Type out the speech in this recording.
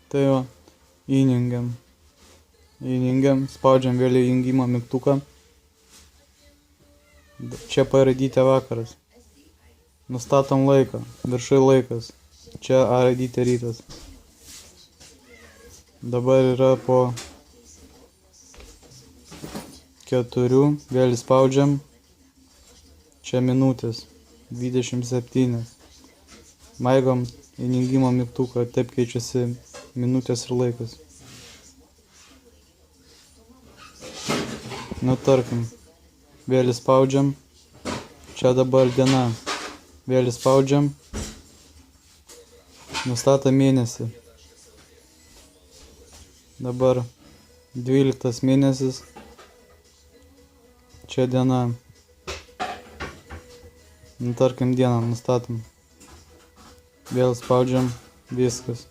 Tai va, įjungiam. Spaudžiam vėl įjungimo mygtuką. Čia paraidyti vakaras. Nustatom laiką, viršui laikas. Čia A raidyti rytas. Dabar yra po 4, vėl spaudžiam. Čia minutės, 27. Maigom įjungimo mygtuką, taip keičiasi minutės ir laikas. Nu tarkim, vėl spaudžiam. Čia dabar diena. Vėl spaudžiam. Nustatom mėnesį. Dabar 12 mėnesis. Čia diena. Nu tarkim dieną nustatom. Vėl spaudžiam. Viskas.